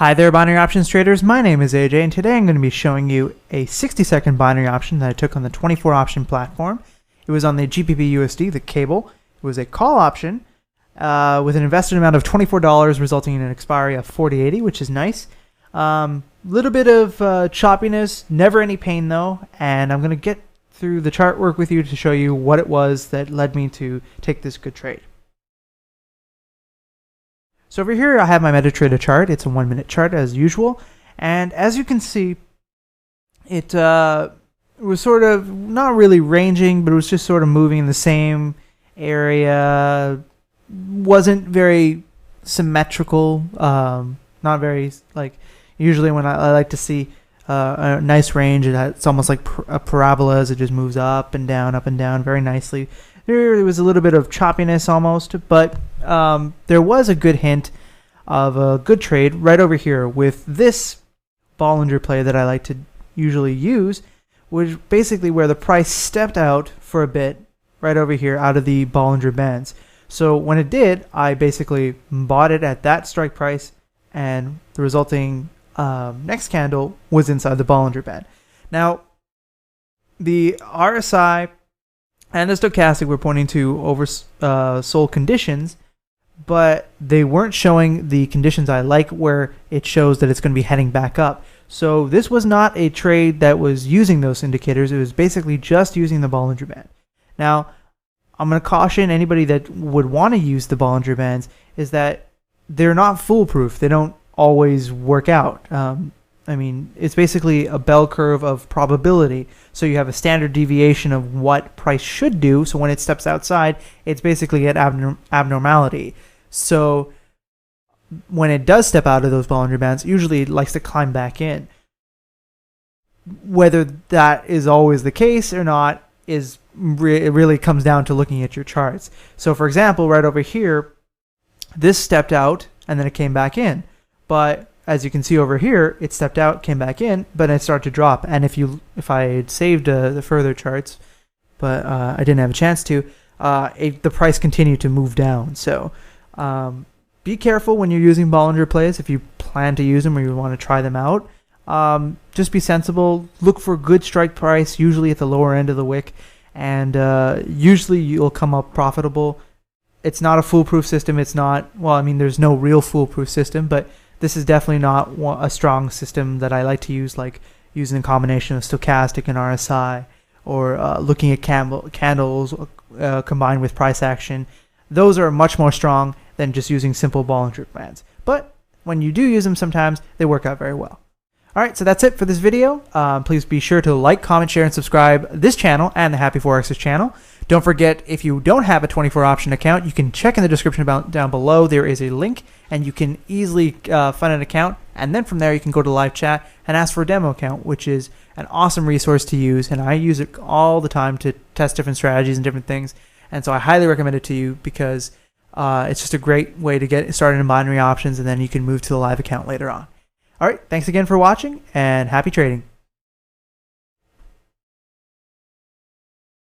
Hi there, binary options traders. My name is AJ, and today I'm going to be showing you a 60-second binary option that I took on the 24Option platform. It was on the GBP USD, the cable. It was a call option with an invested amount of $24, resulting in an expiry of 40.80, which is nice. Little bit of choppiness, never any pain though, and I'm going to get through the chart work with you to show you what it was that led me to take this good trade. So over here I have my MetaTrader chart. It's a 1-minute chart as usual, and as you can see, it was sort of not really ranging, but it was just sort of moving in the same area. Wasn't very symmetrical, not very, like, usually when I like to see a nice range, it's almost like a parabola as it just moves up and down very nicely. There was a little bit of choppiness almost, but there was a good hint of a good trade right over here with this Bollinger play that I like to usually use, which basically where the price stepped out for a bit right over here out of the Bollinger bands. So when it did, I basically bought it at that strike price, and the resulting next candle was inside the Bollinger band. Now, the RSI and the stochastic were pointing to oversold conditions, but they weren't showing the conditions I like, where it shows that it's going to be heading back up. So this was not a trade that was using those indicators. It was basically just using the Bollinger Band. Now, I'm going to caution anybody that would want to use the Bollinger Bands is that they're not foolproof. They don't always work out. I mean, it's basically a bell curve of probability. So you have a standard deviation of what price should do. So when it steps outside, it's basically at abnormality. So when it does step out of those Bollinger Bands, usually it likes to climb back in. Whether that is always the case or not is it really comes down to looking at your charts. So for example, right over here, this stepped out and then it came back in. But as you can see over here, it stepped out, came back in, but it started to drop. And if I had saved the further charts, but I didn't have a chance to, the price continued to move down. So be careful when you're using Bollinger plays. If you plan to use them or you want to try them out, just be sensible. Look for good strike price, usually at the lower end of the wick, and usually you'll come up profitable. It's not a foolproof system. It's not, well, I mean, there's no real foolproof system, but this is definitely not a strong system that I like to use, like using a combination of stochastic and RSI, or looking at candles combined with price action. Those are much more strong than just using simple Bollinger Bands. But when you do use them, sometimes they work out very well. All right, so that's it for this video. Please be sure to like, comment, share, and subscribe this channel and the Happy Forexers channel. Don't forget, if you don't have a 24Option account, you can check in the description down below. There is a link, and you can easily find an account. And then from there, you can go to live chat and ask for a demo account, which is an awesome resource to use. And I use it all the time to test different strategies and different things. And so I highly recommend it to you because it's just a great way to get started in binary options, and then you can move to the live account later on. All right, thanks again for watching, and happy trading.